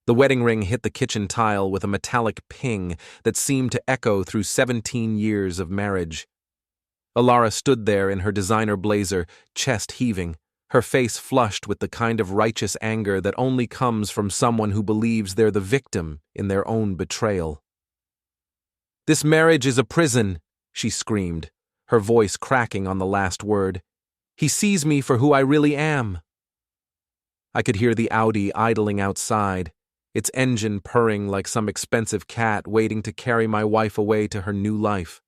The wedding ring hit the kitchen tile with a metallic ping that seemed to echo through 17 years of marriage. Elara stood there in her designer blazer, chest heaving, her face flushed with the kind of righteous anger that only comes from someone who believes they're the victim in their own betrayal. "This marriage is a prison," she screamed, her voice cracking on the last word. "He sees me for who I really am." I could hear the Audi idling outside, its engine purring like some expensive cat waiting to carry my wife away to her new life.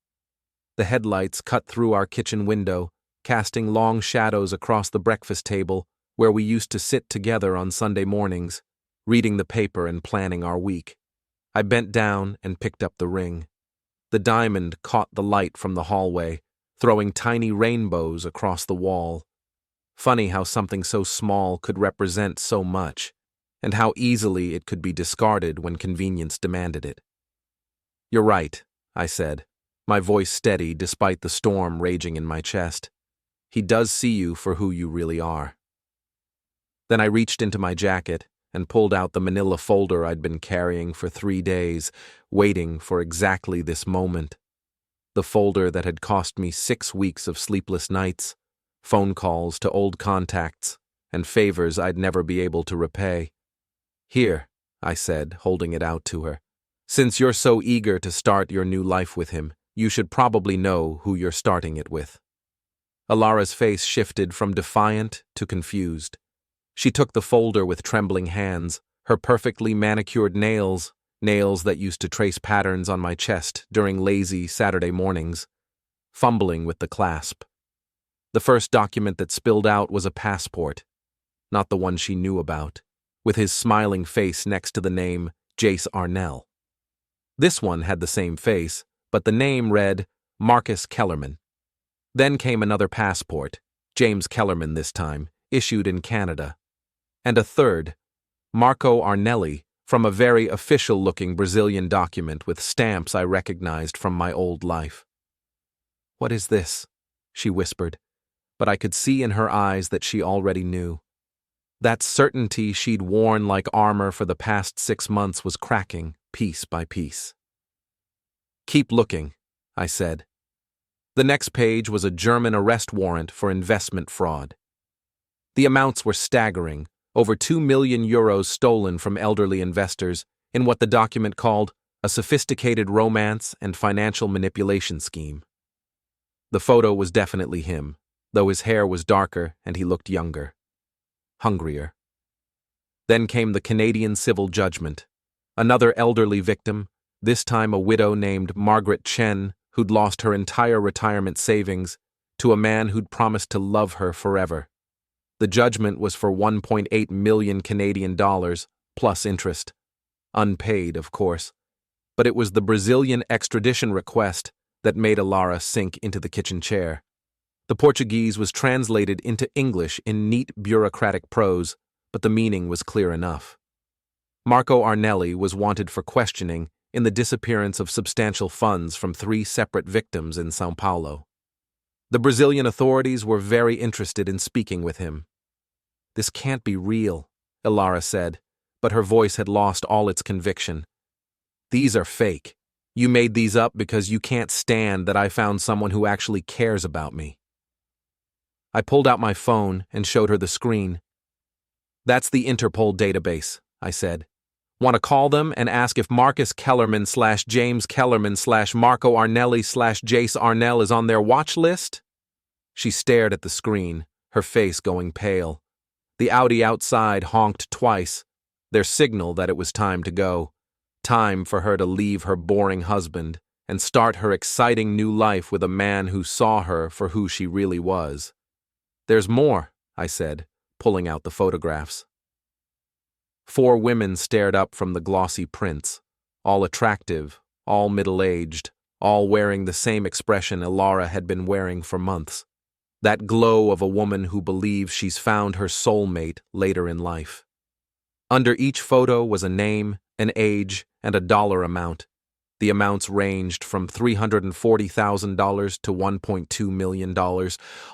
The headlights cut through our kitchen window, casting long shadows across the breakfast table where we used to sit together on Sunday mornings, reading the paper and planning our week. I bent down and picked up the ring. The diamond caught the light from the hallway, throwing tiny rainbows across the wall. Funny how something so small could represent so much, and how easily it could be discarded when convenience demanded it. "You're right," I said, my voice steady despite the storm raging in my chest. "He does see you for who you really are." Then I reached into my jacket and pulled out the manila folder I'd been carrying for 3 days, waiting for exactly this moment. The folder that had cost me 6 weeks of sleepless nights, phone calls to old contacts, and favors I'd never be able to repay. "Here," I said, holding it out to her. "Since you're so eager to start your new life with him, you should probably know who you're starting it with." Elara's face shifted from defiant to confused. She took the folder with trembling hands, her perfectly manicured nails that used to trace patterns on my chest during lazy Saturday mornings, fumbling with the clasp. The first document that spilled out was a passport, not the one she knew about, with his smiling face next to the name Jace Arnell. This one had the same face, but the name read Marcus Kellerman. Then came another passport, James Kellerman this time, issued in Canada. And a third, Marco Arnelli, from a very official-looking Brazilian document with stamps I recognized from my old life. "What is this?" she whispered, but I could see in her eyes that she already knew. That certainty she'd worn like armor for the past 6 months was cracking, piece by piece. "Keep looking," I said. The next page was a German arrest warrant for investment fraud. The amounts were staggering, over 2 million euros stolen from elderly investors in what the document called a sophisticated romance and financial manipulation scheme. The photo was definitely him, though his hair was darker and he looked younger, hungrier. Then came the Canadian civil judgment. Another elderly victim, this time a widow named Margaret Chen, who'd lost her entire retirement savings, to a man who'd promised to love her forever. The judgment was for 1.8 million Canadian dollars, plus interest. Unpaid, of course. But it was the Brazilian extradition request that made Elara sink into the kitchen chair. The Portuguese was translated into English in neat bureaucratic prose, but the meaning was clear enough. Marco Arnelli was wanted for questioning in the disappearance of substantial funds from 3 separate victims in São Paulo. The Brazilian authorities were very interested in speaking with him. "This can't be real," Elara said, but her voice had lost all its conviction. "These are fake. You made these up because you can't stand that I found someone who actually cares about me." I pulled out my phone and showed her the screen. "That's the Interpol database," I said. "Want to call them and ask if Marcus Kellerman / James Kellerman / Marco Arnelli / Jace Arnell is on their watch list?" She stared at the screen, her face going pale. The Audi outside honked twice, their signal that it was time to go. Time for her to leave her boring husband and start her exciting new life with a man who saw her for who she really was. "There's more," I said, pulling out the photographs. 4 women stared up from the glossy prints, all attractive, all middle-aged, all wearing the same expression Elara had been wearing for months. That glow of a woman who believes she's found her soulmate later in life. Under each photo was a name, an age, and a dollar amount. The amounts ranged from $340,000 to $1.2 million,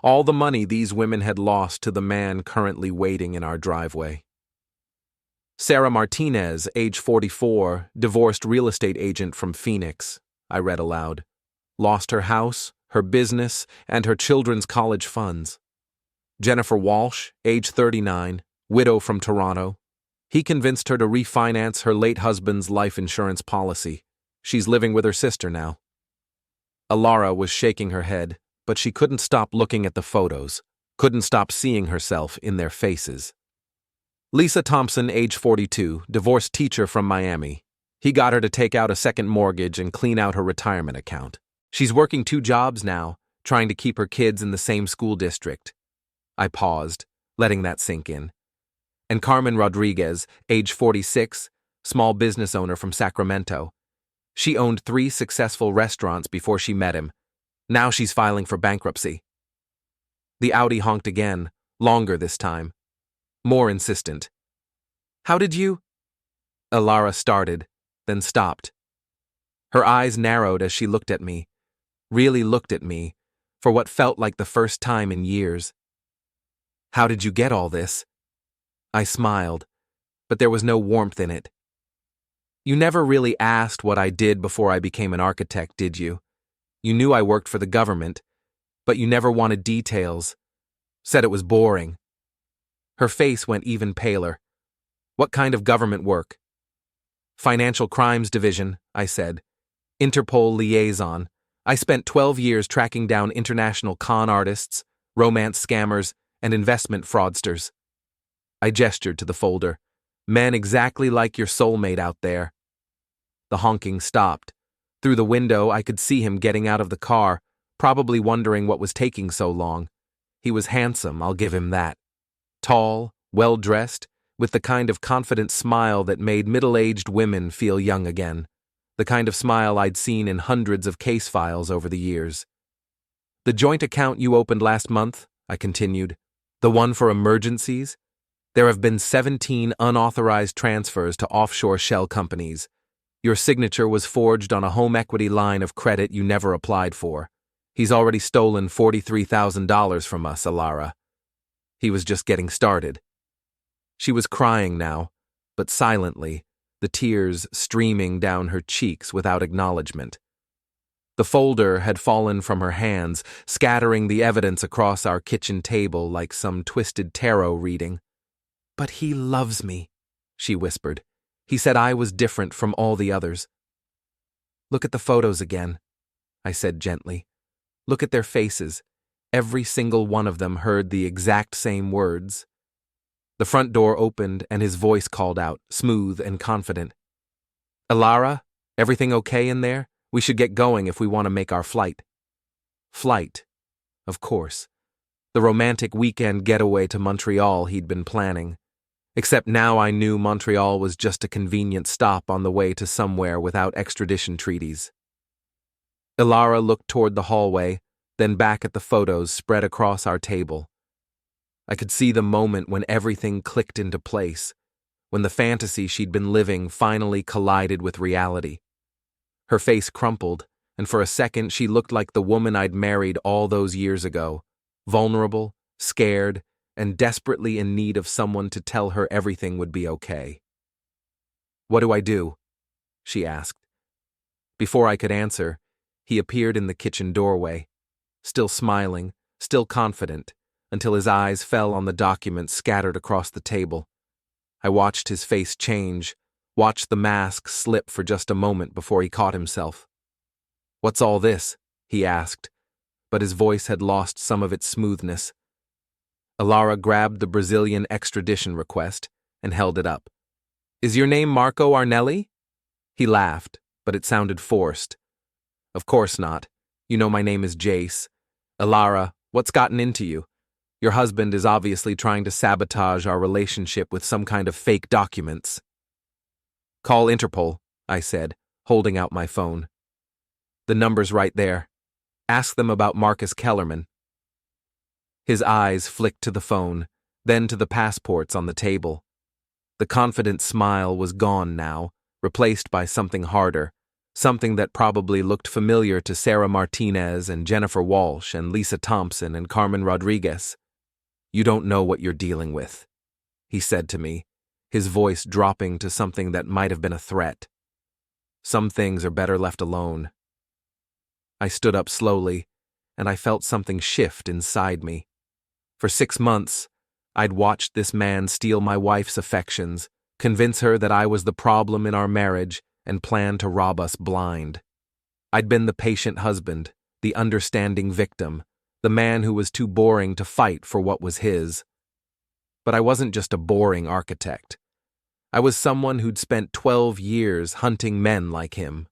all the money these women had lost to the man currently waiting in our driveway. Sarah Martinez, age 44, divorced real estate agent from Phoenix, I read aloud. Lost her house, her business, and her children's college funds. Jennifer Walsh, age 39, widow from Toronto. He convinced her to refinance her late husband's life insurance policy. She's living with her sister now. Elara was shaking her head, but she couldn't stop looking at the photos, couldn't stop seeing herself in their faces. Lisa Thompson, age 42, divorced teacher from Miami. He got her to take out a second mortgage and clean out her retirement account. She's working 2 jobs now, trying to keep her kids in the same school district. I paused, letting that sink in. And Carmen Rodriguez, age 46, small business owner from Sacramento. She owned 3 successful restaurants before she met him. Now she's filing for bankruptcy. The Audi honked again, longer this time. More insistent. How did you? Elara started, then stopped. Her eyes narrowed as she looked at me, really looked at me, for what felt like the first time in years. How did you get all this? I smiled, but there was no warmth in it. You never really asked what I did before I became an architect, did you? You knew I worked for the government, but you never wanted details. Said it was boring. Her face went even paler. What kind of government work? Financial Crimes Division, I said. Interpol liaison. I spent 12 years tracking down international con artists, romance scammers, and investment fraudsters. I gestured to the folder. Men exactly like your soulmate out there. The honking stopped. Through the window, I could see him getting out of the car, probably wondering what was taking so long. He was handsome, I'll give him that. Tall, well-dressed, with the kind of confident smile that made middle-aged women feel young again. The kind of smile I'd seen in hundreds of case files over the years. The joint account you opened last month, I continued, the one for emergencies? There have been 17 unauthorized transfers to offshore shell companies. Your signature was forged on a home equity line of credit you never applied for. He's already stolen $43,000 from us, Elara. He was just getting started. She was crying now, but silently, the tears streaming down her cheeks without acknowledgement. The folder had fallen from her hands, scattering the evidence across our kitchen table like some twisted tarot reading. But he loves me, she whispered. He said I was different from all the others. Look at the photos again, I said gently. Look at their faces. Every single one of them heard the exact same words. The front door opened and his voice called out, smooth and confident. Elara, everything okay in there? We should get going if we want to make our flight. Flight, of course. The romantic weekend getaway to Montreal he'd been planning. Except now I knew Montreal was just a convenient stop on the way to somewhere without extradition treaties. Elara looked toward the hallway, then back at the photos spread across our table. I could see the moment when everything clicked into place, when the fantasy she'd been living finally collided with reality. Her face crumpled, and for a second she looked like the woman I'd married all those years ago, vulnerable, scared, and desperately in need of someone to tell her everything would be okay. What do I do? She asked. Before I could answer, he appeared in the kitchen doorway, still smiling, still confident, until his eyes fell on the documents scattered across the table. I watched his face change, watched the mask slip for just a moment before he caught himself. What's all this? He asked, but his voice had lost some of its smoothness. Elara grabbed the Brazilian extradition request and held it up. Is your name Marco Arnelli? He laughed, but it sounded forced. Of course not. You know my name is Jace. Elara, what's gotten into you? Your husband is obviously trying to sabotage our relationship with some kind of fake documents. Call Interpol, I said, holding out my phone. The number's right there. Ask them about Marcus Kellerman. His eyes flicked to the phone, then to the passports on the table. The confident smile was gone now, replaced by something harder, something that probably looked familiar to Sarah Martinez and Jennifer Walsh and Lisa Thompson and Carmen Rodriguez. You don't know what you're dealing with, he said to me, his voice dropping to something that might have been a threat. Some things are better left alone. I stood up slowly, and I felt something shift inside me. For 6 months, I'd watched this man steal my wife's affections, convince her that I was the problem in our marriage, and plan to rob us blind. I'd been the patient husband, the understanding victim, the man who was too boring to fight for what was his. But I wasn't just a boring architect. I was someone who'd spent 12 years hunting men like him.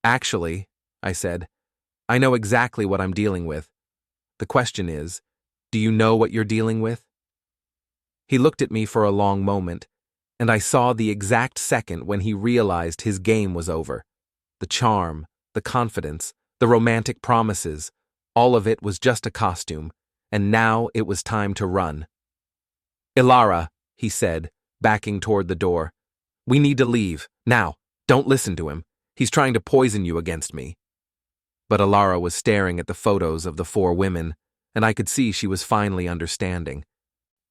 Actually, I said, I know exactly what I'm dealing with. The question is, do you know what you're dealing with? He looked at me for a long moment, and I saw the exact second when he realized his game was over. The charm, the confidence, the romantic promises, all of it was just a costume, and now it was time to run. Elara, he said, backing toward the door. We need to leave. Now, don't listen to him. He's trying to poison you against me. But Elara was staring at the photos of the 4 women, and I could see she was finally understanding.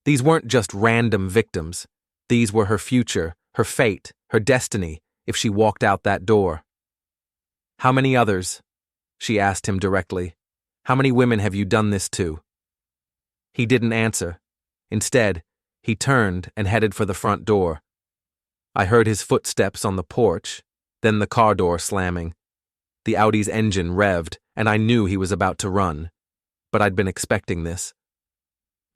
These weren't just random victims. These were her future, her fate, her destiny, if she walked out that door. How many others? She asked him directly. How many women have you done this to? He didn't answer. Instead, he turned and headed for the front door. I heard his footsteps on the porch, then the car door slamming. The Audi's engine revved, and I knew he was about to run. But I'd been expecting this.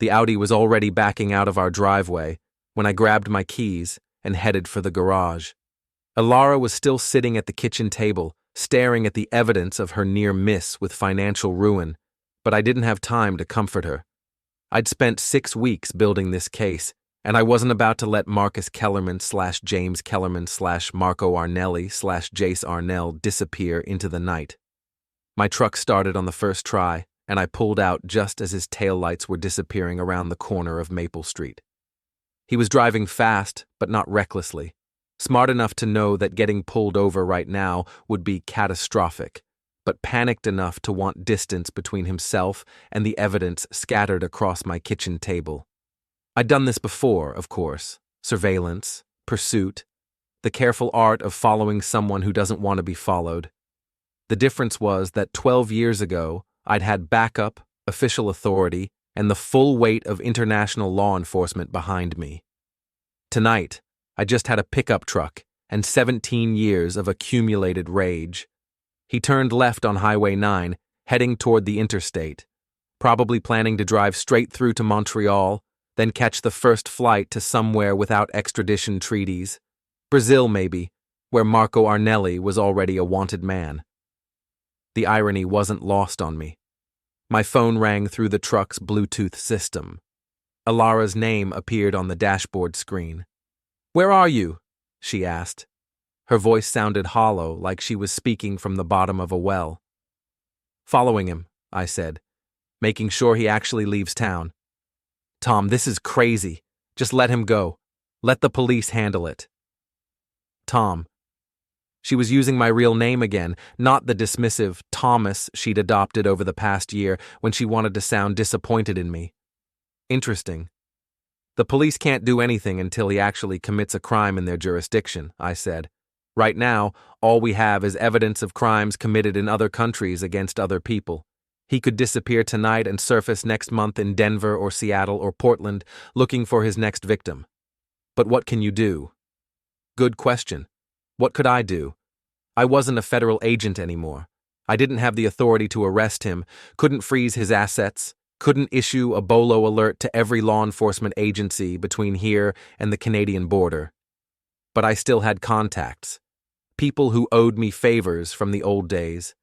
The Audi was already backing out of our driveway when I grabbed my keys and headed for the garage. Elara was still sitting at the kitchen table, staring at the evidence of her near miss with financial ruin, but I didn't have time to comfort her. I'd spent 6 weeks building this case, and I wasn't about to let Marcus Kellerman/James Kellerman/Marco Arnelli/Jace Arnell disappear into the night. My truck started on the first try, and I pulled out just as his taillights were disappearing around the corner of Maple Street. He was driving fast, but not recklessly, smart enough to know that getting pulled over right now would be catastrophic, but panicked enough to want distance between himself and the evidence scattered across my kitchen table. I'd done this before, of course. Surveillance, pursuit, the careful art of following someone who doesn't want to be followed. The difference was that 12 years ago, I'd had backup, official authority, and the full weight of international law enforcement behind me. Tonight, I just had a pickup truck and 17 years of accumulated rage. He turned left on Highway 9, heading toward the interstate, probably planning to drive straight through to Montreal, then catch the first flight to somewhere without extradition treaties. Brazil, maybe, where Marco Arnelli was already a wanted man. The irony wasn't lost on me. My phone rang through the truck's Bluetooth system. Elara's name appeared on the dashboard screen. "Where are you?" she asked. Her voice sounded hollow, like she was speaking from the bottom of a well. "Following him," I said, "making sure he actually leaves town." "Tom, this is crazy. Just let him go. Let the police handle it." Tom. She was using my real name again, not the dismissive Thomas she'd adopted over the past year when she wanted to sound disappointed in me. Interesting. The police can't do anything until he actually commits a crime in their jurisdiction, I said. Right now, all we have is evidence of crimes committed in other countries against other people. He could disappear tonight and surface next month in Denver or Seattle or Portland, looking for his next victim. But what can you do? Good question. What could I do? I wasn't a federal agent anymore. I didn't have the authority to arrest him, couldn't freeze his assets, couldn't issue a BOLO alert to every law enforcement agency between here and the Canadian border. But I still had contacts. People who owed me favors from the old days.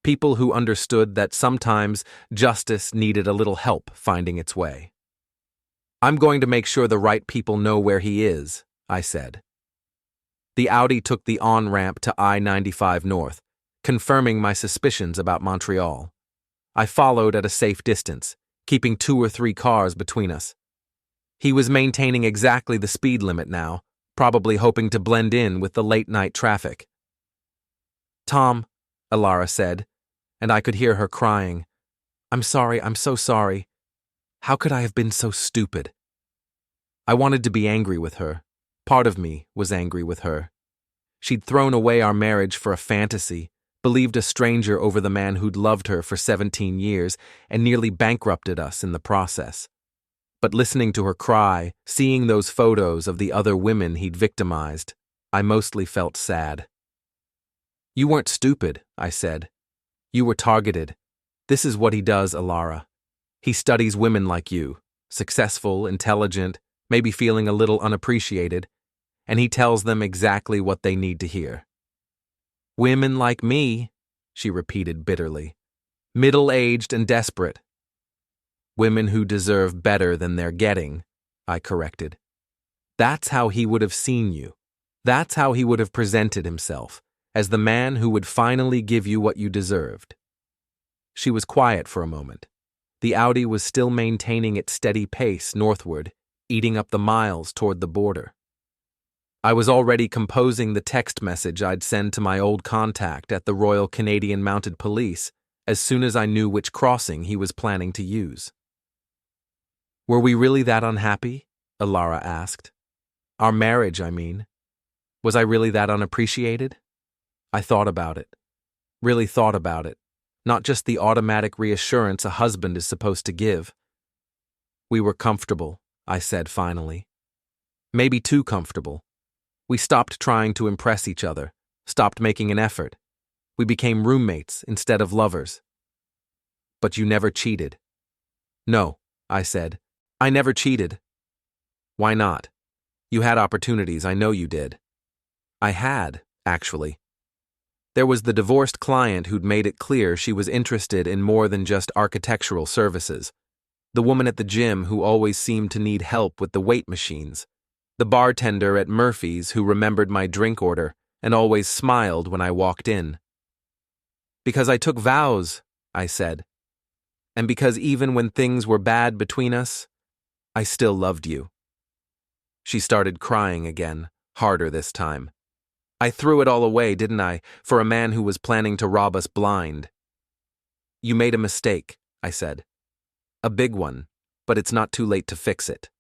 People who understood that sometimes justice needed a little help finding its way. "I'm going to make sure the right people know where he is," I said. The Audi took the on-ramp to I-95 North, confirming my suspicions about Montreal. I followed at a safe distance, keeping 2 or 3 cars between us. He was maintaining exactly the speed limit now, probably hoping to blend in with the late-night traffic. "Tom," Elara said, and I could hear her crying. "I'm sorry, I'm so sorry. How could I have been so stupid?" I wanted to be angry with her. Part of me was angry with her. She'd thrown away our marriage for a fantasy, believed a stranger over the man who'd loved her for 17 years, and nearly bankrupted us in the process. But listening to her cry, seeing those photos of the other women he'd victimized, I mostly felt sad. "You weren't stupid," I said. "You were targeted. This is what he does, Elara. He studies women like you, successful, intelligent, maybe feeling a little unappreciated, and he tells them exactly what they need to hear." "Women like me," she repeated bitterly. "Middle-aged and desperate." "Women who deserve better than they're getting," I corrected. "That's how he would have seen you. That's how he would have presented himself, as the man who would finally give you what you deserved." She was quiet for a moment. The Audi was still maintaining its steady pace northward, eating up the miles toward the border. I was already composing the text message I'd send to my old contact at the Royal Canadian Mounted Police as soon as I knew which crossing he was planning to use. "Were we really that unhappy?" Elara asked. "Our marriage, I mean. Was I really that unappreciated?" I thought about it. Really thought about it. Not just the automatic reassurance a husband is supposed to give. "We were comfortable," I said finally. "Maybe too comfortable. We stopped trying to impress each other, stopped making an effort. We became roommates instead of lovers." "But you never cheated." "No," I said. "I never cheated." "Why not? You had opportunities, I know you did." "I had, actually. There was the divorced client who'd made it clear she was interested in more than just architectural services. The woman at the gym who always seemed to need help with the weight machines. The bartender at Murphy's who remembered my drink order and always smiled when I walked in. "Because I took vows," I said. "And because even when things were bad between us, I still loved you." She started crying again, harder this time. "I threw it all away, didn't I, for a man who was planning to rob us blind?" "You made a mistake," I said. "A big one, but it's not too late to fix it."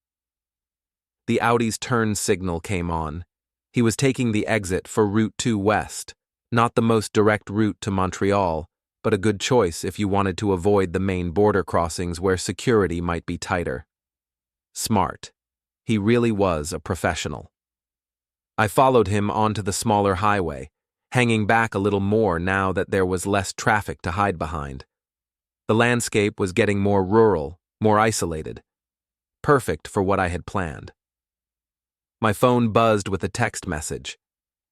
The Audi's turn signal came on. He was taking the exit for Route 2 West, not the most direct route to Montreal, but a good choice if you wanted to avoid the main border crossings where security might be tighter. Smart. He really was a professional. I followed him onto the smaller highway, hanging back a little more now that there was less traffic to hide behind. The landscape was getting more rural, more isolated. Perfect for what I had planned. My phone buzzed with a text message.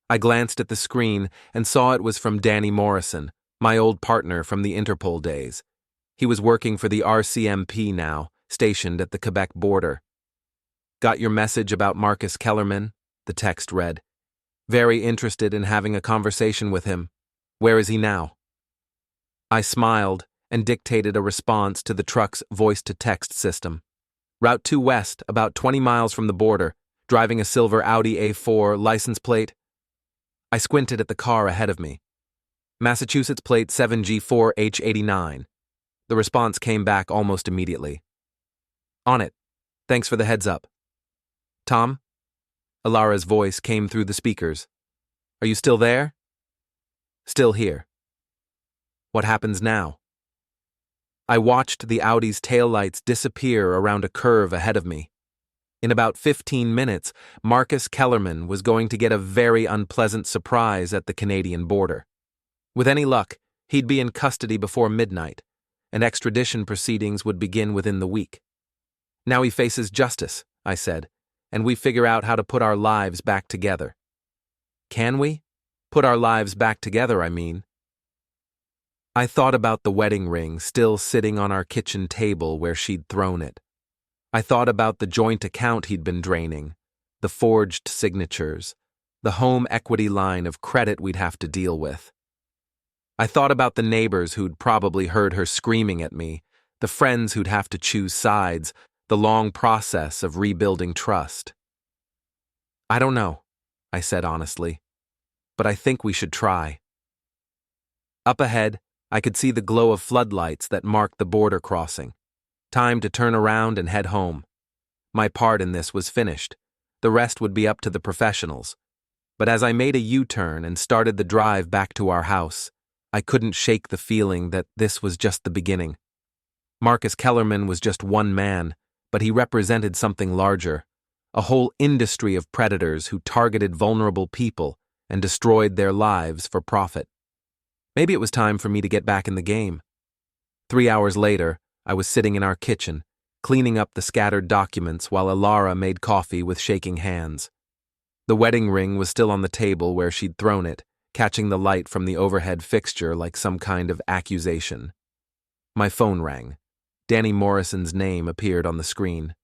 I glanced at the screen and saw it was from Danny Morrison, my old partner from the Interpol days. He was working for the RCMP now, stationed at the Quebec border. "Got your message about Marcus Kellerman?" the text read. "Very interested in having a conversation with him. Where is he now?" I smiled and dictated a response to the truck's voice-to-text system. "Route 2 West, about 20 miles from the border, driving a silver Audi A4 license plate." I squinted at the car ahead of me. "Massachusetts plate 7G4H89. The response came back almost immediately. "On it. Thanks for the heads up." "Tom?" Elara's voice came through the speakers. "Are you still there?" "Still here." "What happens now?" I watched the Audi's taillights disappear around a curve ahead of me. In about 15 minutes, Marcus Kellerman was going to get a very unpleasant surprise at the Canadian border. With any luck, he'd be in custody before midnight, and extradition proceedings would begin within the week. "Now he faces justice," I said, "and we figure out how to put our lives back together." "Can we? Put our lives back together, I mean." I thought about the wedding ring still sitting on our kitchen table where she'd thrown it. I thought about the joint account he'd been draining, the forged signatures, the home equity line of credit we'd have to deal with. I thought about the neighbors who'd probably heard her screaming at me, the friends who'd have to choose sides, the long process of rebuilding trust. "I don't know," I said honestly, "but I think we should try." Up ahead, I could see the glow of floodlights that marked the border crossing. Time to turn around and head home. My part in this was finished. The rest would be up to the professionals. But as I made a U-turn and started the drive back to our house, I couldn't shake the feeling that this was just the beginning. Marcus Kellerman was just one man, but he represented something larger, a whole industry of predators who targeted vulnerable people and destroyed their lives for profit. Maybe it was time for me to get back in the game. 3 hours later, I was sitting in our kitchen, cleaning up the scattered documents while Elara made coffee with shaking hands. The wedding ring was still on the table where she'd thrown it, catching the light from the overhead fixture like some kind of accusation. My phone rang. Danny Morrison's name appeared on the screen.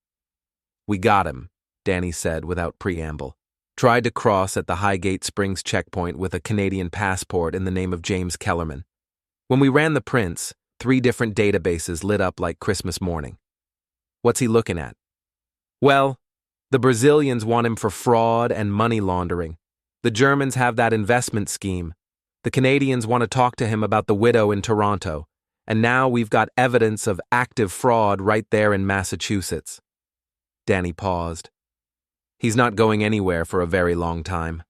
"We got him," Danny said without preamble. "Tried to cross at the Highgate Springs checkpoint with a Canadian passport in the name of James Kellerman. When we ran the prints, 3 different databases lit up like Christmas morning. What's he looking at? Well, the Brazilians want him for fraud and money laundering. The Germans have that investment scheme. The Canadians want to talk to him about the widow in Toronto. And now we've got evidence of active fraud right there in Massachusetts." Danny paused. "He's not going anywhere for a very long time."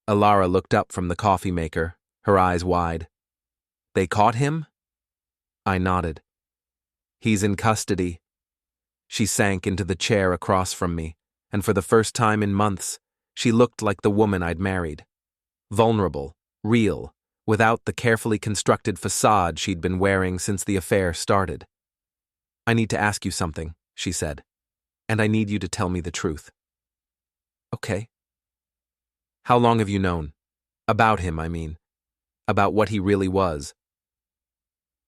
Elara looked up from the coffee maker, her eyes wide. "They caught him?" I nodded. "He's in custody." She sank into the chair across from me, and for the first time in months, she looked like the woman I'd married. Vulnerable, real, without the carefully constructed facade she'd been wearing since the affair started. "I need to ask you something," she said, "and I need you to tell me the truth." "Okay." "How long have you known? About him, I mean. About what he really was."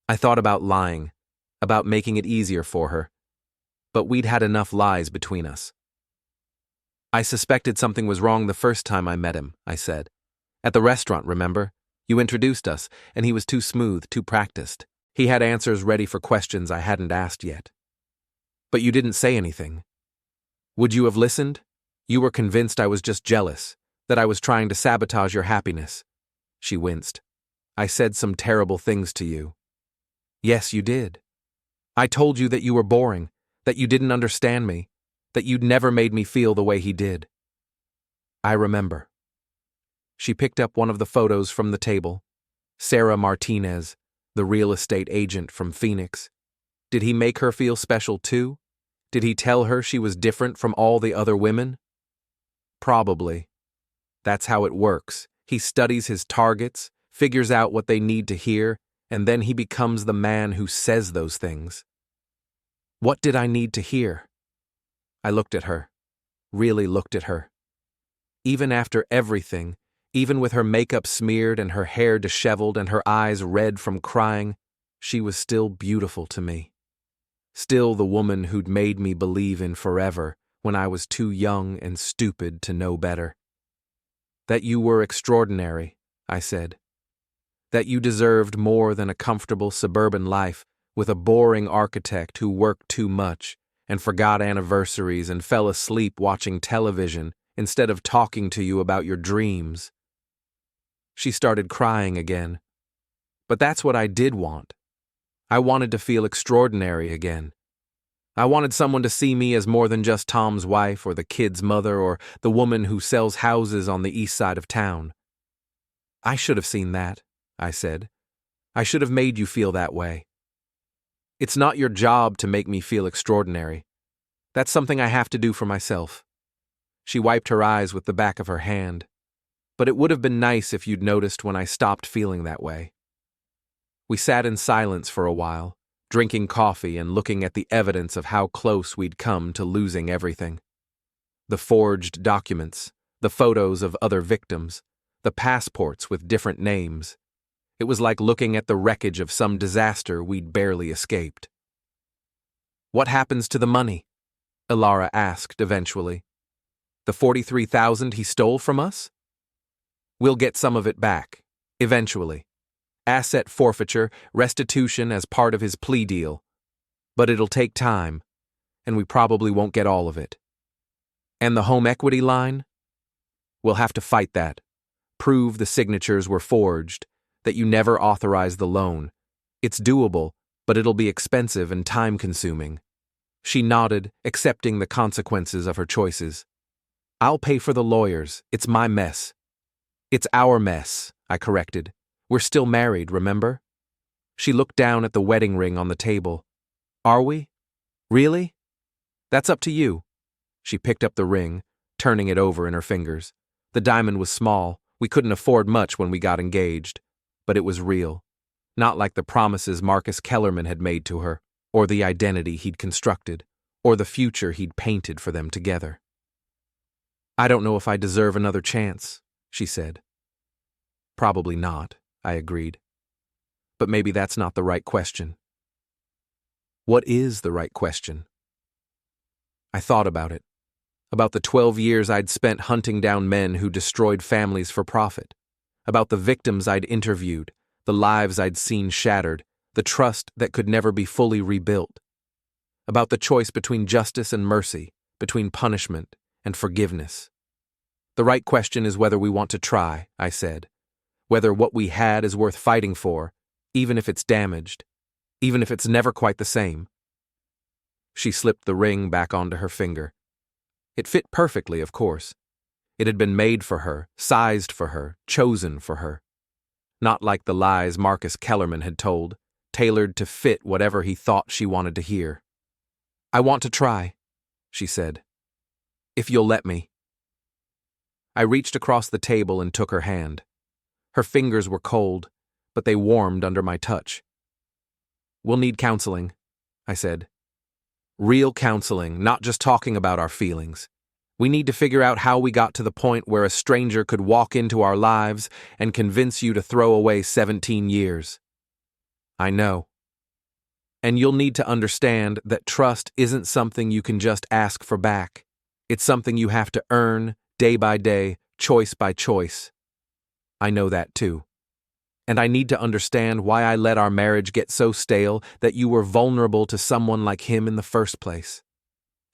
I thought about lying, about making it easier for her, but we'd had enough lies between us. "I suspected something was wrong the first time I met him," I said. "At the restaurant, remember? You introduced us, and he was too smooth, too practiced. He had answers ready for questions I hadn't asked yet. But you didn't say anything. Would you have listened? You were convinced I was just jealous, that I was trying to sabotage your happiness." She winced. "I said some terrible things to you." "Yes, you did. I told you that you were boring, that you didn't understand me, that you'd never made me feel the way he did." "I remember." She picked up one of the photos from the table. Sarah Martinez, the real estate agent from Phoenix. Did he make her feel special too? Did he tell her she was different from all the other women? Probably. That's how it works. He studies his targets, figures out what they need to hear, and then he becomes the man who says those things. What did I need to hear? I looked at her, really looked at her. Even after everything, even with her makeup smeared and her hair disheveled and her eyes red from crying, she was still beautiful to me. Still the woman who'd made me believe in forever when I was too young and stupid to know better. "That you were extraordinary," I said. "That you deserved more than a comfortable suburban life with a boring architect who worked too much and forgot anniversaries and fell asleep watching television instead of talking to you about your dreams." She started crying again. "But that's what I did want. I wanted to feel extraordinary again. I wanted someone to see me as more than just Tom's wife or the kid's mother or the woman who sells houses on the east side of town." "I should have seen that," I said. "I should have made you feel that way. It's not your job to make me feel extraordinary. That's something I have to do for myself." She wiped her eyes with the back of her hand. "But it would have been nice if you'd noticed when I stopped feeling that way." We sat in silence for a while, drinking coffee and looking at the evidence of how close we'd come to losing everything. The forged documents, the photos of other victims, the passports with different names. It was like looking at the wreckage of some disaster we'd barely escaped. "What happens to the money?" Elara asked eventually. "The $43,000 he stole from us?" "We'll get some of it back, eventually. Asset forfeiture, restitution as part of his plea deal. But it'll take time, and we probably won't get all of it." "And the home equity line?" "We'll have to fight that. Prove the signatures were forged, that you never authorized the loan. It's doable, but it'll be expensive and time-consuming." She nodded, accepting the consequences of her choices. I'll pay for the lawyers. It's my mess. It's our mess, I corrected. We're still married, remember? She looked down at the wedding ring on the table. Are we? Really? That's up to you. She picked up the ring, turning it over in her fingers. The diamond was small. We couldn't afford much when we got engaged. But it was real. Not like the promises Marcus Kellerman had made to her, or the identity he'd constructed, or the future he'd painted for them together. I don't know if I deserve another chance, she said. Probably not, I agreed. But maybe that's not the right question. What is the right question? I thought about it. About the 12 years I'd spent hunting down men who destroyed families for profit. About the victims I'd interviewed, the lives I'd seen shattered, the trust that could never be fully rebuilt. About the choice between justice and mercy, between punishment and forgiveness. The right question is whether we want to try, I said. Whether what we had is worth fighting for, even if it's damaged, even if it's never quite the same. She slipped the ring back onto her finger. It fit perfectly, of course. It had been made for her, sized for her, chosen for her. Not like the lies Marcus Kellerman had told, tailored to fit whatever he thought she wanted to hear. I want to try, she said. If you'll let me. I reached across the table and took her hand. Her fingers were cold, but they warmed under my touch. We'll need counseling, I said. Real counseling, not just talking about our feelings. We need to figure out how we got to the point where a stranger could walk into our lives and convince you to throw away 17 years. I know. And you'll need to understand that trust isn't something you can just ask for back. It's something you have to earn, day by day, choice by choice. I know that too. And I need to understand why I let our marriage get so stale that you were vulnerable to someone like him in the first place.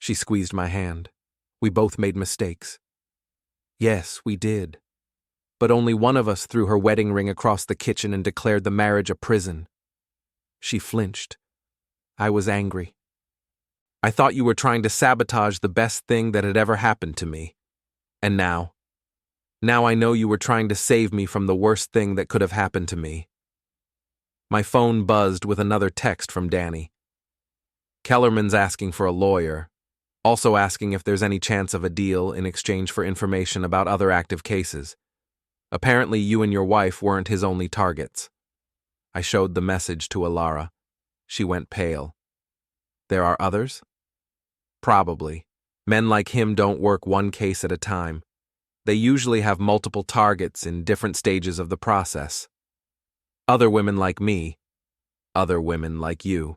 She squeezed my hand. We both made mistakes. Yes, we did. But only one of us threw her wedding ring across the kitchen and declared the marriage a prison. She flinched. I was angry. I thought you were trying to sabotage the best thing that had ever happened to me. And now I know you were trying to save me from the worst thing that could have happened to me. My phone buzzed with another text from Danny. Kellerman's asking for a lawyer, also asking if there's any chance of a deal in exchange for information about other active cases. Apparently you and your wife weren't his only targets. I showed the message to Elara. She went pale. There are others? Probably. Men like him don't work one case at a time. They usually have multiple targets in different stages of the process. Other women like me. Other women like you.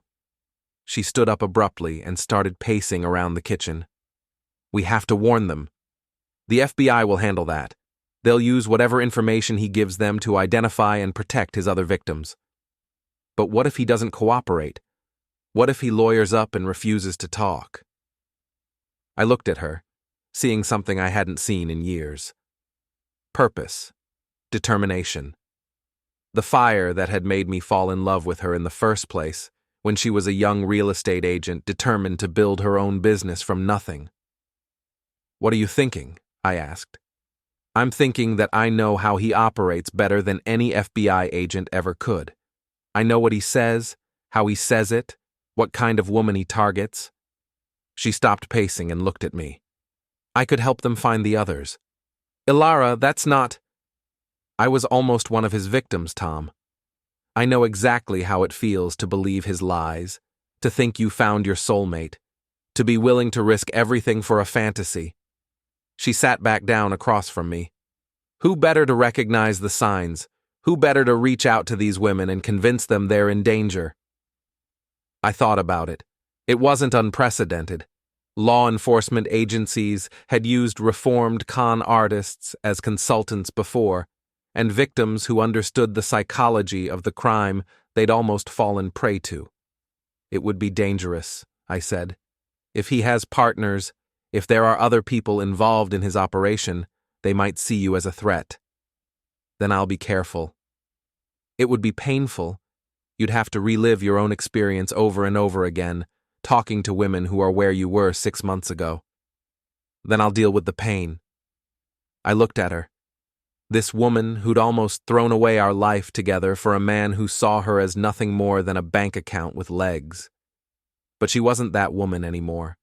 She stood up abruptly and started pacing around the kitchen. We have to warn them. The FBI will handle that. They'll use whatever information he gives them to identify and protect his other victims. But what if he doesn't cooperate? What if he lawyers up and refuses to talk? I looked at her, seeing something I hadn't seen in years. Purpose. Determination. The fire that had made me fall in love with her in the first place, when she was a young real estate agent determined to build her own business from nothing. What are you thinking? I asked. I'm thinking that I know how he operates better than any FBI agent ever could. I know what he says, how he says it, what kind of woman he targets. She stopped pacing and looked at me. I could help them find the others. Elara, that's not... I was almost one of his victims, Tom. I know exactly how it feels to believe his lies, to think you found your soulmate, to be willing to risk everything for a fantasy. She sat back down across from me. Who better to recognize the signs? Who better to reach out to these women and convince them they're in danger? I thought about it. It wasn't unprecedented. Law enforcement agencies had used reformed con artists as consultants before, and victims who understood the psychology of the crime they'd almost fallen prey to. It would be dangerous, I said. If he has partners, if there are other people involved in his operation, they might see you as a threat. Then I'll be careful. It would be painful. You'd have to relive your own experience over and over again, talking to women who are where you were 6 months ago. Then I'll deal with the pain. I looked at her. This woman who'd almost thrown away our life together for a man who saw her as nothing more than a bank account with legs. But she wasn't that woman anymore.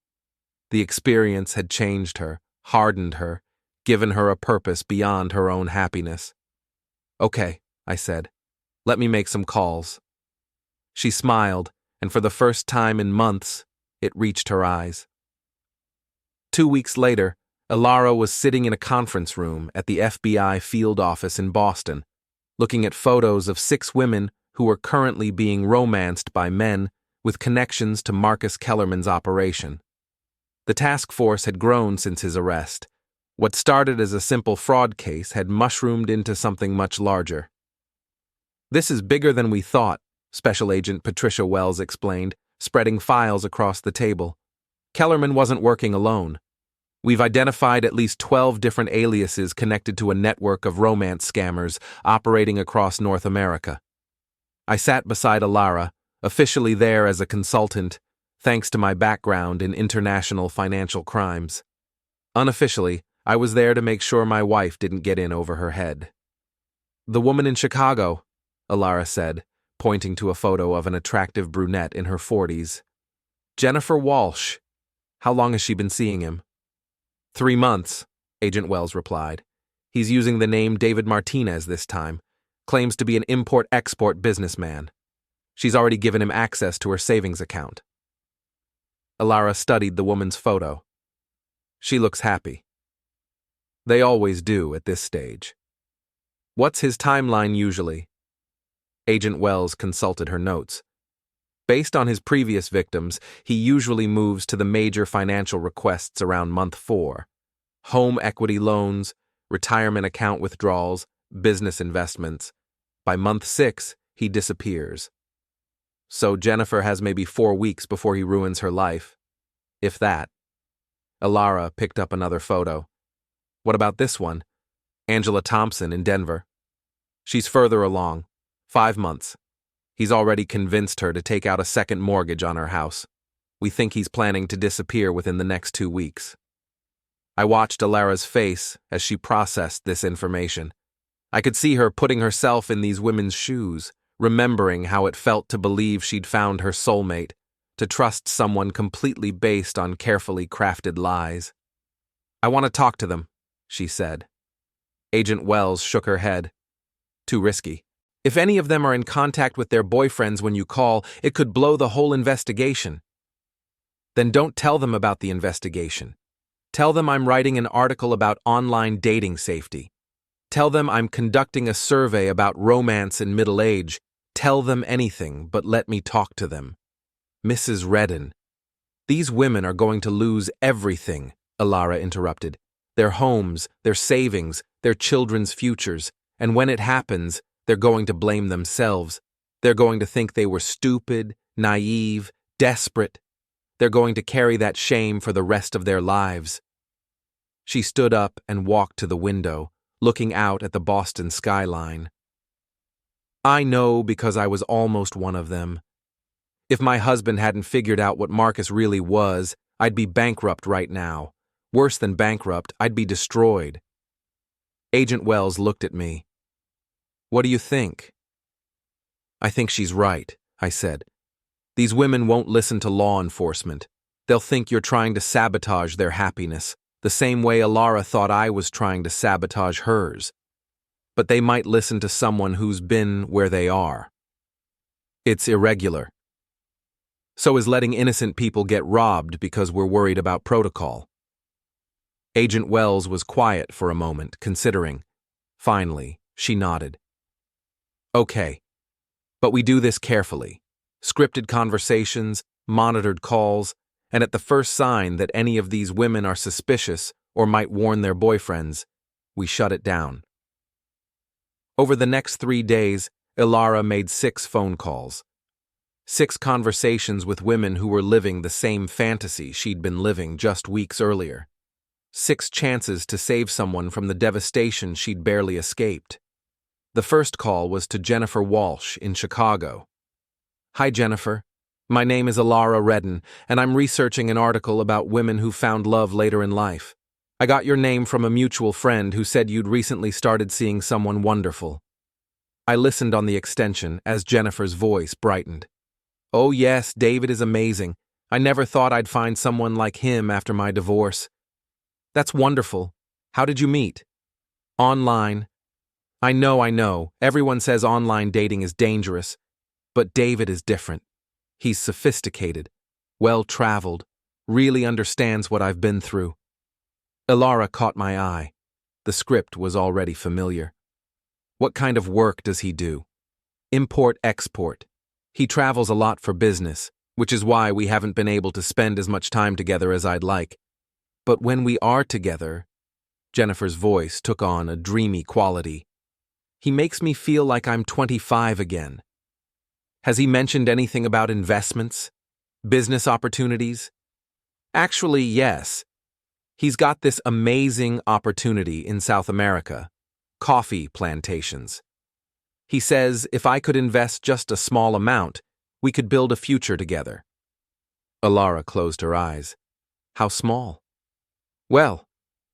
The experience had changed her, hardened her, given her a purpose beyond her own happiness. "Okay," I said. "Let me make some calls." She smiled, and for the first time in months, it reached her eyes. 2 weeks later, Elara was sitting in a conference room at the FBI field office in Boston, looking at photos of 6 women who were currently being romanced by men with connections to Marcus Kellerman's operation. The task force had grown since his arrest. What started as a simple fraud case had mushroomed into something much larger. "This is bigger than we thought," Special Agent Patricia Wells explained, spreading files across the table. "Kellerman wasn't working alone. We've identified at least 12 different aliases connected to a network of romance scammers operating across North America." I sat beside Elara, officially there as a consultant, thanks to my background in international financial crimes. Unofficially, I was there to make sure my wife didn't get in over her head. "The woman in Chicago," Elara said, pointing to a photo of an attractive brunette in her 40s. "Jennifer Walsh. How long has she been seeing him?" 3 months, Agent Wells replied. "He's using the name David Martinez this time. Claims to be an import-export businessman. She's already given him access to her savings account." Elara studied the woman's photo. "She looks happy." They always do at this stage. "What's his timeline usually?" Agent Wells consulted her notes. "Based on his previous victims, he usually moves to the major financial requests around month 4. Home equity loans, retirement account withdrawals, business investments. By month 6, he disappears. So Jennifer has maybe 4 weeks before he ruins her life. If that." Elara picked up another photo. "What about this one? Angela Thompson in Denver. She's further along. 5 months. He's already convinced her to take out a second mortgage on her house. We think he's planning to disappear within the next 2 weeks." I watched Elara's face as she processed this information. I could see her putting herself in these women's shoes, remembering how it felt to believe she'd found her soulmate, to trust someone completely based on carefully crafted lies. "I want to talk to them," she said. Agent Wells shook her head. "Too risky. If any of them are in contact with their boyfriends when you call, it could blow the whole investigation." "Then don't tell them about the investigation. Tell them I'm writing an article about online dating safety. Tell them I'm conducting a survey about romance in middle age. Tell them anything, but let me talk to them." "Mrs. Redden, these women are going to lose everything," Elara interrupted. "Their homes, their savings, their children's futures, and when it happens, they're going to blame themselves. They're going to think they were stupid, naive, desperate. They're going to carry that shame for the rest of their lives." She stood up and walked to the window, looking out at the Boston skyline. "I know because I was almost one of them. If my husband hadn't figured out what Marcus really was, I'd be bankrupt right now. Worse than bankrupt, I'd be destroyed." Agent Wells looked at me. "What do you think?" "I think she's right," I said. "These women won't listen to law enforcement. They'll think you're trying to sabotage their happiness, the same way Elara thought I was trying to sabotage hers. But they might listen to someone who's been where they are. It's irregular. So is letting innocent people get robbed because we're worried about protocol." Agent Wells was quiet for a moment, considering. Finally, she nodded. "Okay, but we do this carefully. Scripted conversations, monitored calls, and at the first sign that any of these women are suspicious or might warn their boyfriends, we shut it down." Over the next 3 days, Elara made 6 phone calls. 6 conversations with women who were living the same fantasy she'd been living just weeks earlier. 6 chances to save someone from the devastation she'd barely escaped. The first call was to Jennifer Walsh in Chicago. "Hi, Jennifer. My name is Elara Redden, and I'm researching an article about women who found love later in life. I got your name from a mutual friend who said you'd recently started seeing someone wonderful. I listened on the extension as Jennifer's voice brightened. Oh yes, David is amazing. I never thought I'd find someone like him after my divorce. That's wonderful. How did you meet? Online. I know. Everyone says online dating is dangerous. But David is different. He's sophisticated, well-traveled, really understands what I've been through. Elara caught my eye. The script was already familiar. What kind of work does he do? Import-export. He travels a lot for business, which is why we haven't been able to spend as much time together as I'd like. But when we are together, Jennifer's voice took on a dreamy quality. He makes me feel like I'm 25 again. Has he mentioned anything about investments? Business opportunities? Actually, yes. He's got this amazing opportunity in South America. Coffee plantations. He says if I could invest just a small amount, we could build a future together. Elara closed her eyes. How small? Well,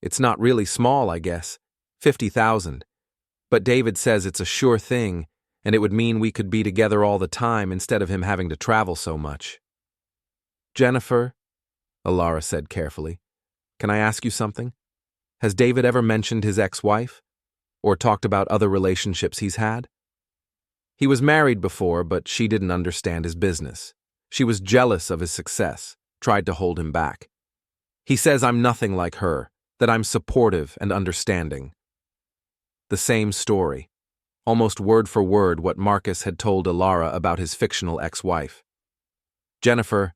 it's not really small, I guess. 50,000. But David says it's a sure thing, and it would mean we could be together all the time instead of him having to travel so much. Jennifer, Elara said carefully, can I ask you something? Has David ever mentioned his ex-wife? Or talked about other relationships he's had? He was married before, but she didn't understand his business. She was jealous of his success, tried to hold him back. He says I'm nothing like her, that I'm supportive and understanding. The same story. Almost word for word what Marcus had told Elara about his fictional ex-wife. Jennifer,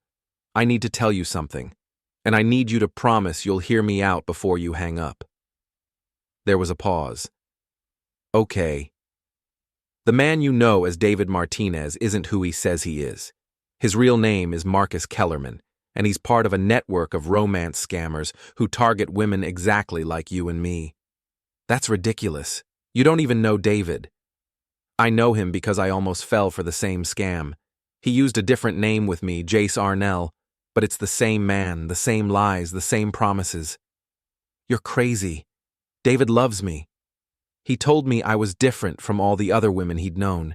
I need to tell you something, and I need you to promise you'll hear me out before you hang up. There was a pause. Okay. The man you know as David Martinez isn't who he says he is. His real name is Marcus Kellerman, and he's part of a network of romance scammers who target women exactly like you and me. That's ridiculous. You don't even know David. I know him because I almost fell for the same scam. He used a different name with me, Jace Arnell, but it's the same man, the same lies, the same promises. You're crazy. David loves me. He told me I was different from all the other women he'd known.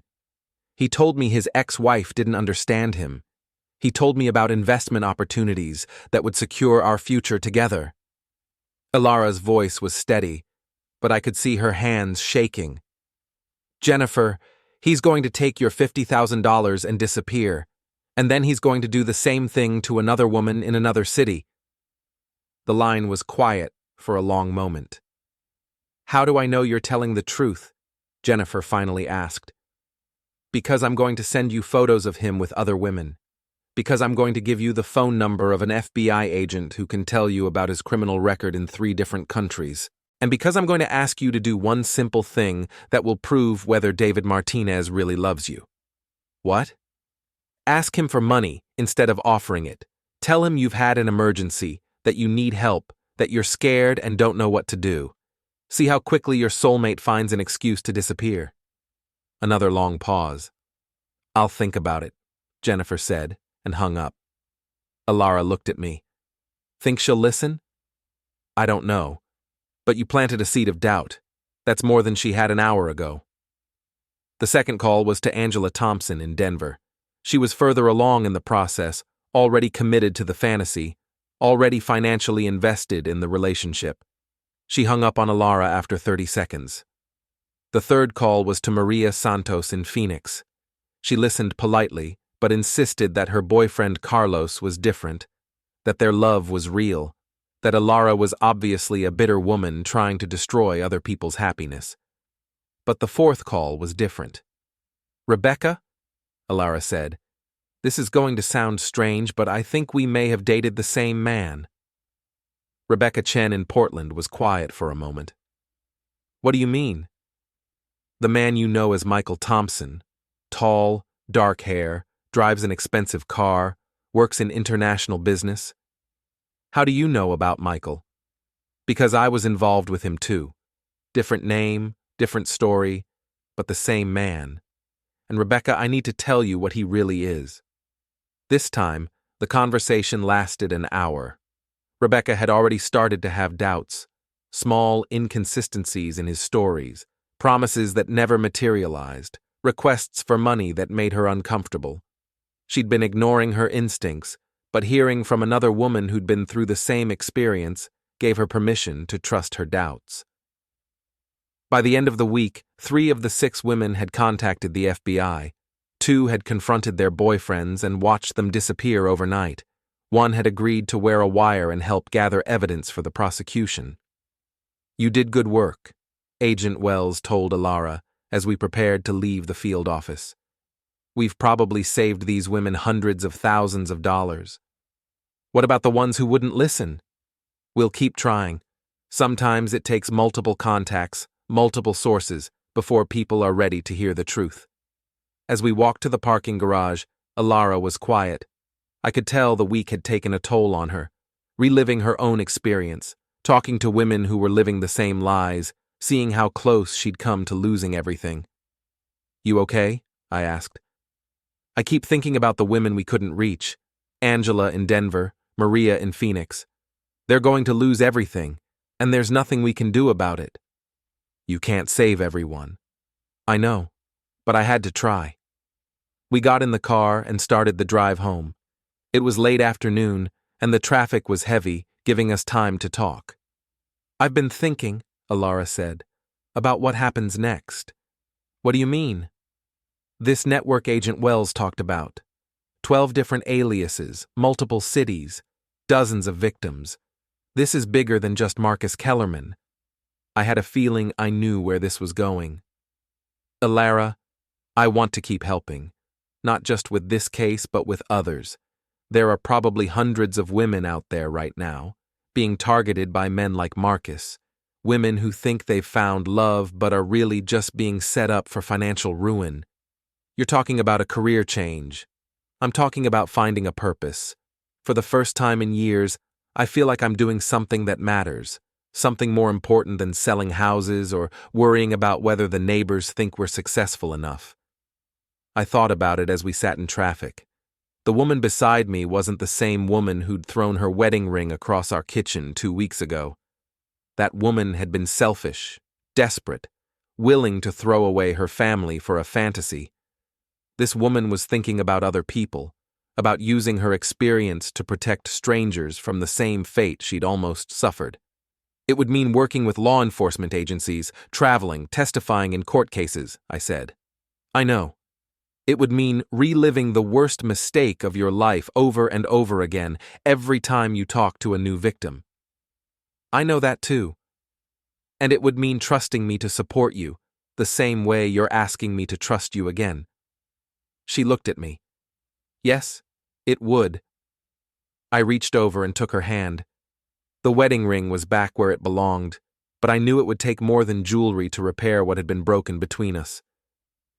He told me his ex-wife didn't understand him. He told me about investment opportunities that would secure our future together. Elara's voice was steady, but I could see her hands shaking. Jennifer, he's going to take your $50,000 and disappear, and then he's going to do the same thing to another woman in another city. The line was quiet for a long moment. How do I know you're telling the truth? Jennifer finally asked. Because I'm going to send you photos of him with other women. Because I'm going to give you the phone number of an FBI agent who can tell you about his criminal record in 3 different countries. And because I'm going to ask you to do one simple thing that will prove whether David Martinez really loves you. What? Ask him for money instead of offering it. Tell him you've had an emergency, that you need help, that you're scared and don't know what to do. See how quickly your soulmate finds an excuse to disappear. Another long pause. I'll think about it, Jennifer said, and hung up. Elara looked at me. Think she'll listen? I don't know. But you planted a seed of doubt. That's more than she had an hour ago. The second call was to Angela Thompson in Denver. She was further along in the process, already committed to the fantasy, already financially invested in the relationship. She hung up on Elara after 30 seconds. The third call was to Maria Santos in Phoenix. She listened politely, but insisted that her boyfriend Carlos was different, that their love was real, that Elara was obviously a bitter woman trying to destroy other people's happiness. But the fourth call was different. Rebecca? Elara said. This is going to sound strange, but I think we may have dated the same man. Rebecca Chen in Portland was quiet for a moment. What do you mean? The man you know as Michael Thompson. Tall, dark hair, drives an expensive car, works in international business. How do you know about Michael? Because I was involved with him too. Different name, different story, but the same man. And Rebecca, I need to tell you what he really is. This time, the conversation lasted an hour. Rebecca had already started to have doubts, small inconsistencies in his stories, promises that never materialized, requests for money that made her uncomfortable. She'd been ignoring her instincts, but hearing from another woman who'd been through the same experience gave her permission to trust her doubts. By the end of the week, 3 of the 6 women had contacted the FBI. 2 had confronted their boyfriends and watched them disappear overnight. 1 had agreed to wear a wire and help gather evidence for the prosecution. "You did good work," Agent Wells told Elara as we prepared to leave the field office. "We've probably saved these women hundreds of thousands of dollars." "What about the ones who wouldn't listen?" "We'll keep trying. Sometimes it takes multiple contacts, multiple sources, before people are ready to hear the truth." As we walked to the parking garage, Elara was quiet. I could tell the week had taken a toll on her, reliving her own experience, talking to women who were living the same lies, seeing how close she'd come to losing everything. "You okay?" I asked. "I keep thinking about the women we couldn't reach. Angela in Denver, Maria in Phoenix. They're going to lose everything, and there's nothing we can do about it." "You can't save everyone." "I know, but I had to try." We got in the car and started the drive home. It was late afternoon, and the traffic was heavy, giving us time to talk. "I've been thinking," Elara said, "about what happens next." "What do you mean?" "This network Agent Wells talked about. 12 different aliases, multiple cities, dozens of victims. This is bigger than just Marcus Kellerman." I had a feeling I knew where this was going. "Elara, I want to keep helping. Not just with this case, but with others. There are probably hundreds of women out there right now, being targeted by men like Marcus. Women who think they've found love but are really just being set up for financial ruin. You're talking about a career change. I'm talking about finding a purpose. For the first time in years, I feel like I'm doing something that matters, something more important than selling houses or worrying about whether the neighbors think we're successful enough." I thought about it as we sat in traffic. The woman beside me wasn't the same woman who'd thrown her wedding ring across our kitchen 2 weeks ago. That woman had been selfish, desperate, willing to throw away her family for a fantasy. This woman was thinking about other people, about using her experience to protect strangers from the same fate she'd almost suffered. "It would mean working with law enforcement agencies, traveling, testifying in court cases," I said. "I know. It would mean reliving the worst mistake of your life over and over again every time you talk to a new victim." "I know that too. And it would mean trusting me to support you, the same way you're asking me to trust you again." She looked at me. "Yes, it would." I reached over and took her hand. The wedding ring was back where it belonged, but I knew it would take more than jewelry to repair what had been broken between us.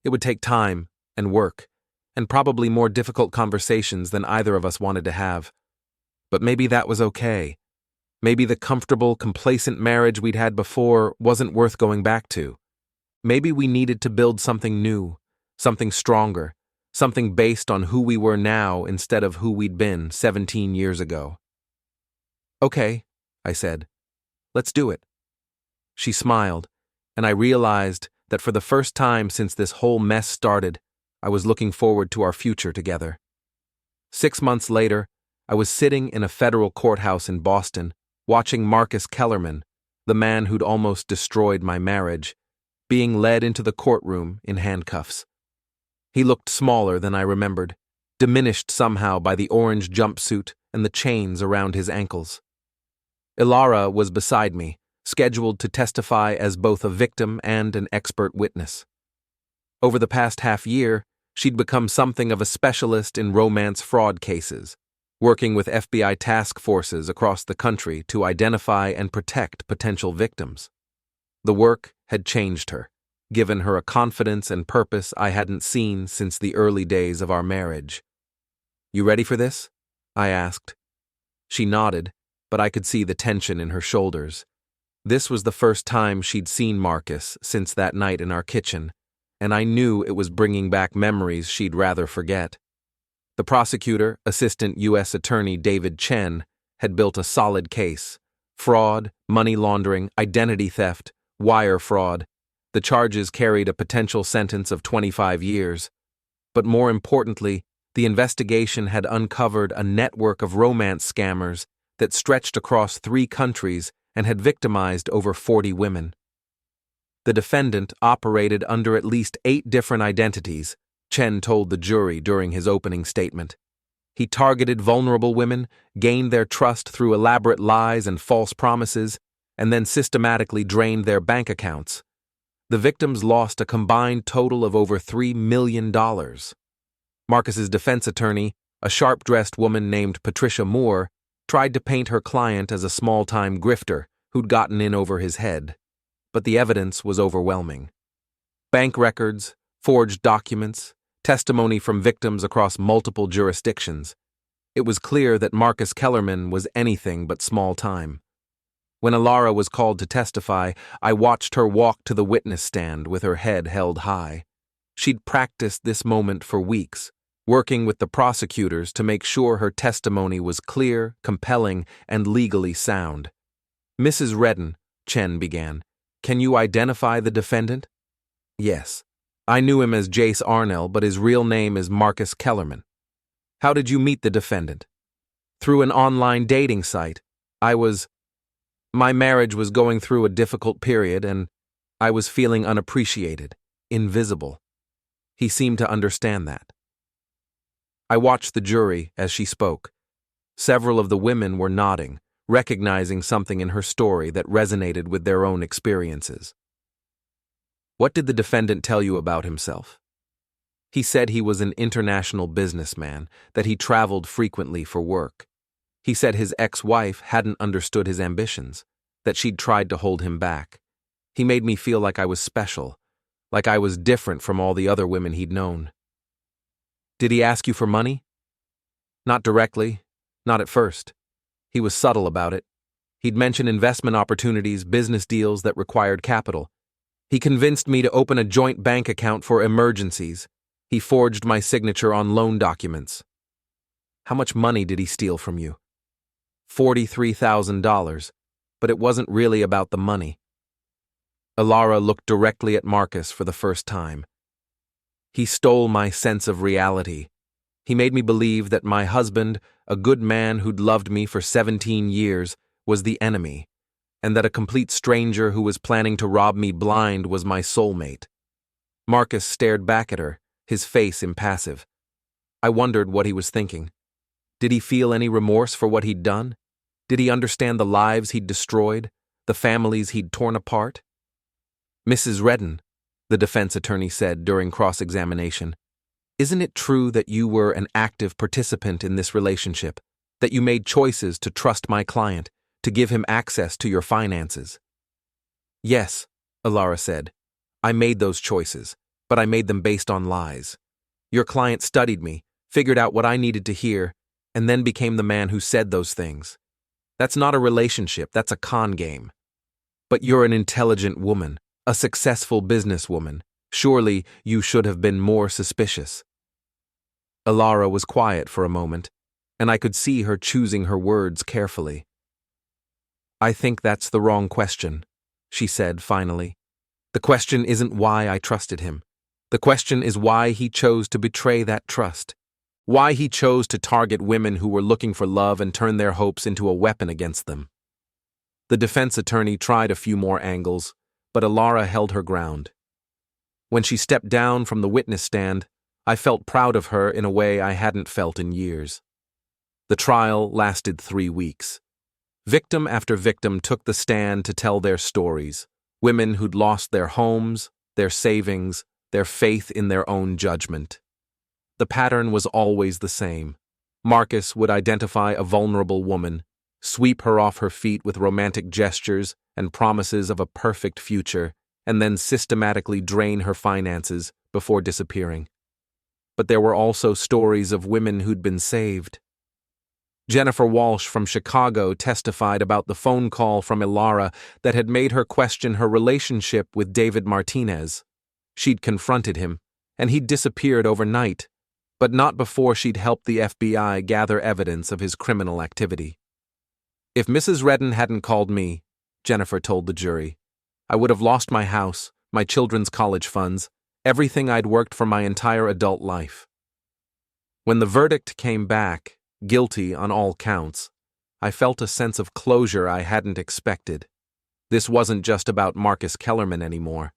It would take time and work, and probably more difficult conversations than either of us wanted to have. But maybe that was okay. Maybe the comfortable, complacent marriage we'd had before wasn't worth going back to. Maybe we needed to build something new, something stronger, something based on who we were now instead of who we'd been 17 years ago. "Okay," I said. "Let's do it." She smiled, and I realized that for the first time since this whole mess started, I was looking forward to our future together. 6 months later, I was sitting in a federal courthouse in Boston, watching Marcus Kellerman, the man who'd almost destroyed my marriage, being led into the courtroom in handcuffs. He looked smaller than I remembered, diminished somehow by the orange jumpsuit and the chains around his ankles. Elara was beside me, scheduled to testify as both a victim and an expert witness. Over the past half-year, she'd become something of a specialist in romance fraud cases, working with FBI task forces across the country to identify and protect potential victims. The work had changed her, given her a confidence and purpose I hadn't seen since the early days of our marriage. "You ready for this?" I asked. She nodded, but I could see the tension in her shoulders. This was the first time she'd seen Marcus since that night in our kitchen, and I knew it was bringing back memories she'd rather forget. The prosecutor, Assistant U.S. Attorney David Chen, had built a solid case. Fraud, money laundering, identity theft, wire fraud. The charges carried a potential sentence of 25 years. But more importantly, the investigation had uncovered a network of romance scammers that stretched across 3 countries and had victimized over 40 women. The defendant operated under at least 8 different identities, Chen told the jury during his opening statement. He targeted vulnerable women, gained their trust through elaborate lies and false promises, and then systematically drained their bank accounts. The victims lost a combined total of over $3 million. Marcus's defense attorney, a sharp-dressed woman named Patricia Moore, tried to paint her client as a small-time grifter who'd gotten in over his head. But the evidence was overwhelming. Bank records, forged documents, testimony from victims across multiple jurisdictions. It was clear that Marcus Kellerman was anything but small-time. When Elara was called to testify, I watched her walk to the witness stand with her head held high. She'd practiced this moment for weeks, working with the prosecutors to make sure her testimony was clear, compelling, and legally sound. "Mrs. Redden," Chen began, "can you identify the defendant?" "Yes. I knew him as Jace Arnell, but his real name is Marcus Kellerman." "How did you meet the defendant?" "Through an online dating site. My marriage was going through a difficult period, and I was feeling unappreciated, invisible." He seemed to understand that. I watched the jury as she spoke. Several of the women were nodding, recognizing something in her story that resonated with their own experiences. "What did the defendant tell you about himself?" "He said he was an international businessman, that he traveled frequently for work. He said his ex-wife hadn't understood his ambitions, that she'd tried to hold him back. He made me feel like I was special, like I was different from all the other women he'd known." "Did he ask you for money?" "Not directly, not at first. He was subtle about it. He'd mention investment opportunities, business deals that required capital. He convinced me to open a joint bank account for emergencies. He forged my signature on loan documents." "How much money did he steal from you?" $43,000, but it wasn't really about the money. Elara looked directly at Marcus for the first time. "He stole my sense of reality. He made me believe that my husband, a good man who'd loved me for 17 years, was the enemy, and that a complete stranger who was planning to rob me blind was my soulmate." Marcus stared back at her, his face impassive. I wondered what he was thinking. Did he feel any remorse for what he'd done? Did he understand the lives he'd destroyed, the families he'd torn apart? "Mrs. Redden," the defense attorney said during cross-examination, "isn't it true that you were an active participant in this relationship, that you made choices to trust my client, to give him access to your finances?" "Yes," Elara said. "I made those choices, but I made them based on lies. Your client studied me, figured out what I needed to hear, and then became the man who said those things. That's not a relationship, that's a con game. But you're an intelligent woman, a successful businesswoman. Surely you should have been more suspicious." Elara was quiet for a moment, and I could see her choosing her words carefully. "I think that's the wrong question," she said finally. "The question isn't why I trusted him. The question is why he chose to betray that trust. Why he chose to target women who were looking for love and turn their hopes into a weapon against them." The defense attorney tried a few more angles, but Elara held her ground. When she stepped down from the witness stand, I felt proud of her in a way I hadn't felt in years. The trial lasted 3 weeks. Victim after victim took the stand to tell their stories. Women who'd lost their homes, their savings, their faith in their own judgment. The pattern was always the same. Marcus would identify a vulnerable woman, sweep her off her feet with romantic gestures and promises of a perfect future, and then systematically drain her finances before disappearing. But there were also stories of women who'd been saved. Jennifer Walsh from Chicago testified about the phone call from Elara that had made her question her relationship with David Martinez. She'd confronted him, and he'd disappeared overnight. but not before she'd helped the FBI gather evidence of his criminal activity. If Mrs. Redden hadn't called me, Jennifer told the jury, I would have lost my house, my children's college funds, everything I'd worked for my entire adult life. When the verdict came back, guilty on all counts, I felt a sense of closure I hadn't expected. This wasn't just about Marcus Kellerman anymore.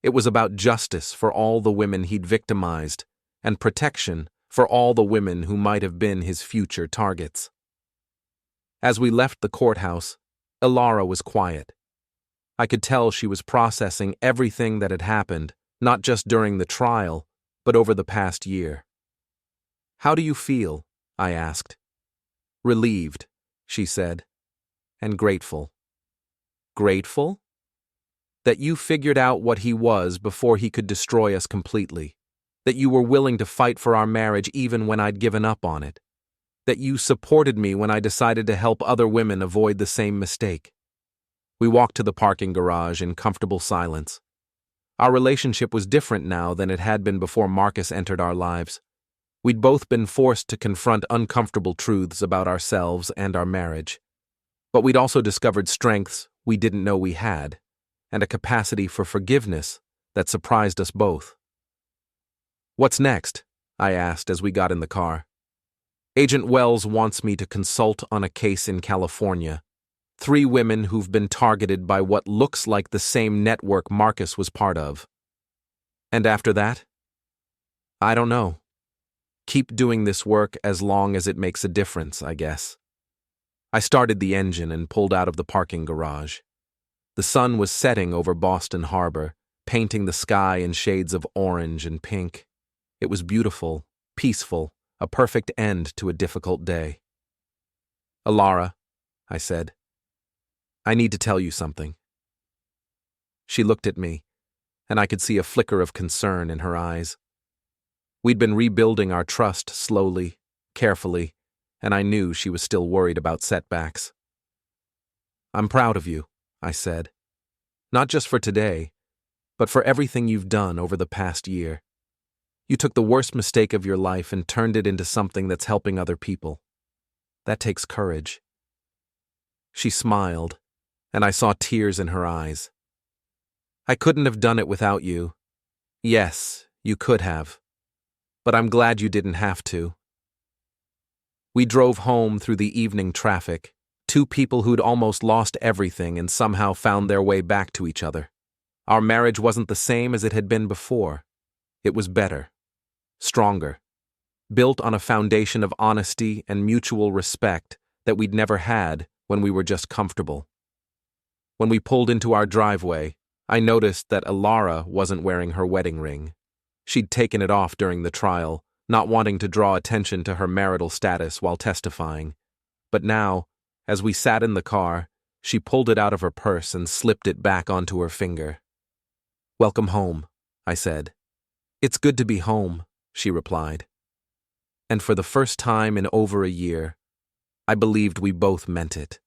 It was about justice for all the women he'd victimized, and protection for all the women who might have been his future targets. As we left the courthouse, Elara was quiet. I could tell she was processing everything that had happened, not just during the trial, but over the past year. How do you feel? I asked. Relieved, she said, and grateful. Grateful? That you figured out what he was before he could destroy us completely. That you were willing to fight for our marriage even when I'd given up on it. That you supported me when I decided to help other women avoid the same mistake. We walked to the parking garage in comfortable silence. Our relationship was different now than it had been before Marcus entered our lives. We'd both been forced to confront uncomfortable truths about ourselves and our marriage. But we'd also discovered strengths we didn't know we had, and a capacity for forgiveness that surprised us both. What's next? I asked as we got in the car. Agent Wells wants me to consult on a case in California. 3 women who've been targeted by what looks like the same network Marcus was part of. And after that? I don't know. Keep doing this work as long as it makes a difference, I guess. I started the engine and pulled out of the parking garage. The sun was setting over Boston Harbor, painting the sky in shades of orange and pink. It was beautiful, peaceful, a perfect end to a difficult day. Elara, I said, I need to tell you something. She looked at me, and I could see a flicker of concern in her eyes. We'd been rebuilding our trust slowly, carefully, and I knew she was still worried about setbacks. I'm proud of you, I said. Not just for today, but for everything you've done over the past year. You took the worst mistake of your life and turned it into something that's helping other people. That takes courage. She smiled, and I saw tears in her eyes. I couldn't have done it without you. Yes, you could have. But I'm glad you didn't have to. We drove home through the evening traffic, 2 people who'd almost lost everything and somehow found their way back to each other. Our marriage wasn't the same as it had been before. It was better, stronger, built on a foundation of honesty and mutual respect that we'd never had when we were just comfortable. When we pulled into our driveway, I noticed that Elara wasn't wearing her wedding ring. She'd taken it off during the trial, not wanting to draw attention to her marital status while testifying. But now, as we sat in the car, she pulled it out of her purse and slipped it back onto her finger. Welcome home, I said. It's good to be home, she replied. And for the first time in over a year, I believed we both meant it.